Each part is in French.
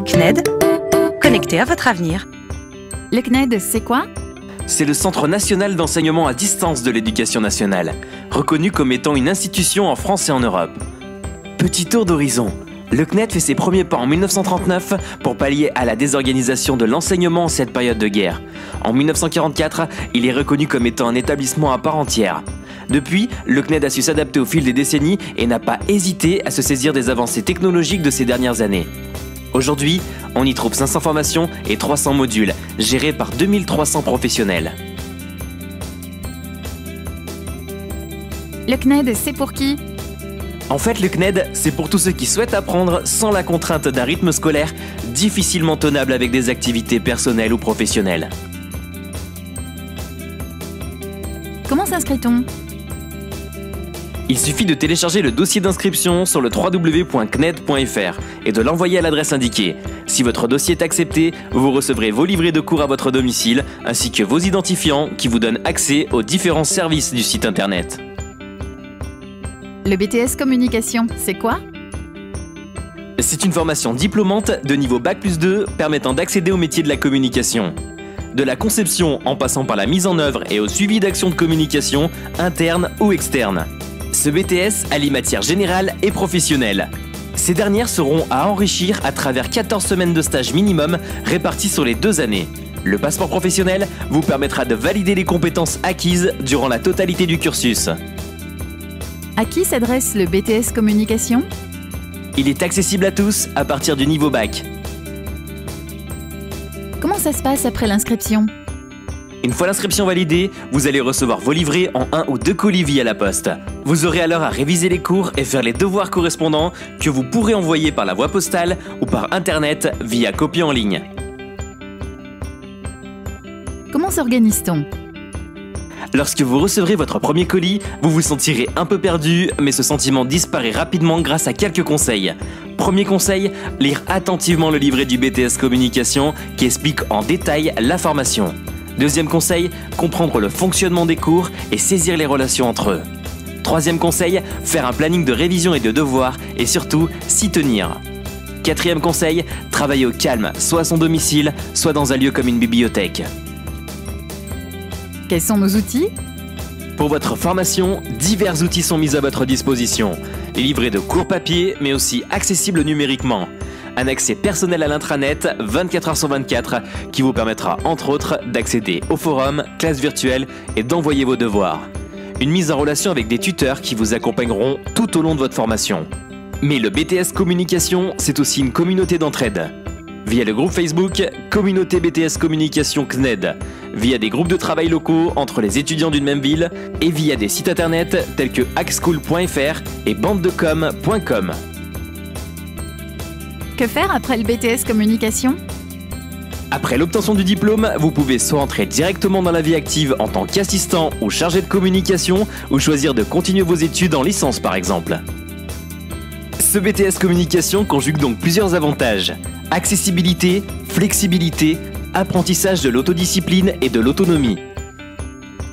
CNED, connecté à votre avenir. Le CNED, c'est quoi? C'est le Centre national d'enseignement à distance de l'éducation nationale, reconnu comme étant une institution en France et en Europe. Petit tour d'horizon. Le CNED fait ses premiers pas en 1939 pour pallier à la désorganisation de l'enseignement en cette période de guerre. En 1944, il est reconnu comme étant un établissement à part entière. Depuis, le CNED a su s'adapter au fil des décennies et n'a pas hésité à se saisir des avancées technologiques de ces dernières années. Aujourd'hui, on y trouve 500 formations et 300 modules, gérés par 2300 professionnels. Le CNED, c'est pour qui? En fait, le CNED, c'est pour tous ceux qui souhaitent apprendre sans la contrainte d'un rythme scolaire difficilement tenable avec des activités personnelles ou professionnelles. Comment s'inscrit-on? Il suffit de télécharger le dossier d'inscription sur le www.cned.fr et de l'envoyer à l'adresse indiquée. Si votre dossier est accepté, vous recevrez vos livrets de cours à votre domicile, ainsi que vos identifiants qui vous donnent accès aux différents services du site internet. Le BTS Communication, c'est quoi? C'est une formation diplômante de niveau Bac+2 permettant d'accéder au métier de la communication. De la conception en passant par la mise en œuvre et au suivi d'actions de communication, internes ou externes. Ce BTS allie matières générales et professionnelles. Ces dernières seront à enrichir à travers 14 semaines de stage minimum réparties sur les 2 années. Le passeport professionnel vous permettra de valider les compétences acquises durant la totalité du cursus. À qui s'adresse le BTS Communication? Il est accessible à tous à partir du niveau bac. Comment ça se passe après l'inscription? Une fois l'inscription validée, vous allez recevoir vos livrets en 1 ou 2 colis via la poste. Vous aurez alors à réviser les cours et faire les devoirs correspondants que vous pourrez envoyer par la voie postale ou par internet via copie en ligne. Comment s'organise-t-on? Lorsque vous recevrez votre premier colis, vous vous sentirez un peu perdu, mais ce sentiment disparaît rapidement grâce à quelques conseils. Premier conseil, lire attentivement le livret du BTS Communication qui explique en détail la formation. Deuxième conseil, comprendre le fonctionnement des cours et saisir les relations entre eux. Troisième conseil, faire un planning de révision et de devoirs et surtout s'y tenir. Quatrième conseil, travailler au calme, soit à son domicile, soit dans un lieu comme une bibliothèque. Quels sont nos outils? Pour votre formation, divers outils sont mis à votre disposition. Les livrets de cours papier, mais aussi accessibles numériquement. Un accès personnel à l'intranet 24 h sur 24 qui vous permettra entre autres d'accéder au forum, classes virtuelles et d'envoyer vos devoirs. Une mise en relation avec des tuteurs qui vous accompagneront tout au long de votre formation. Mais le BTS Communication, c'est aussi une communauté d'entraide. Via le groupe Facebook Communauté BTS Communication CNED, via des groupes de travail locaux entre les étudiants d'une même ville et via des sites internet tels que hackschool.fr et bandedecom.com. Que faire après le BTS Communication? Après l'obtention du diplôme, vous pouvez soit entrer directement dans la vie active en tant qu'assistant ou chargé de communication ou choisir de continuer vos études en licence par exemple. Ce BTS Communication conjugue donc plusieurs avantages. Accessibilité, flexibilité, apprentissage de l'autodiscipline et de l'autonomie.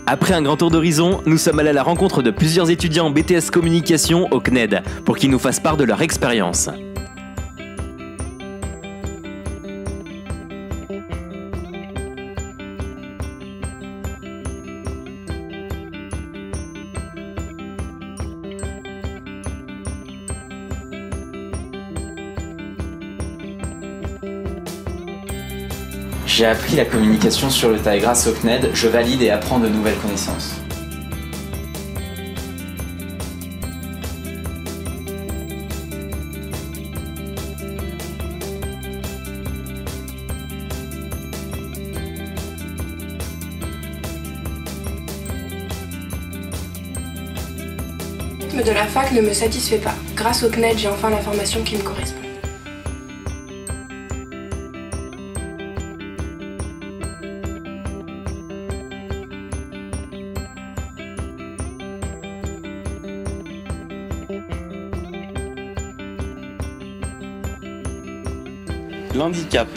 Après un grand tour d'horizon, nous sommes allés à la rencontre de plusieurs étudiants en BTS Communication au CNED pour qu'ils nous fassent part de leur expérience. J'ai appris la communication sur le tas et grâce au CNED, je valide et apprends de nouvelles connaissances. Le rythme de la fac ne me satisfait pas. Grâce au CNED, j'ai enfin la formation qui me correspond. L'handicap.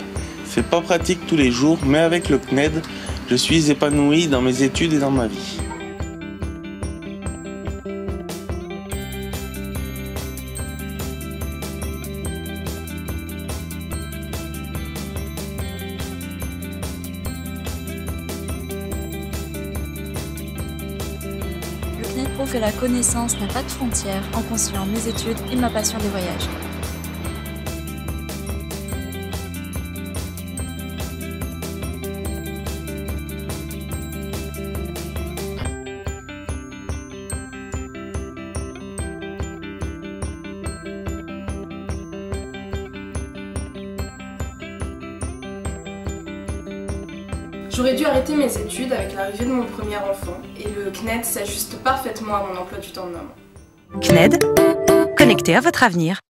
C'est pas pratique tous les jours, mais avec le CNED, je suis épanoui dans mes études et dans ma vie. trouve que la connaissance n'a pas de frontières en conciliant mes études et ma passion des voyages. J'aurais dû arrêter mes études avec l'arrivée de mon premier enfant et le CNED s'ajuste parfaitement à mon emploi du temps de maman. CNED, connecté à votre avenir.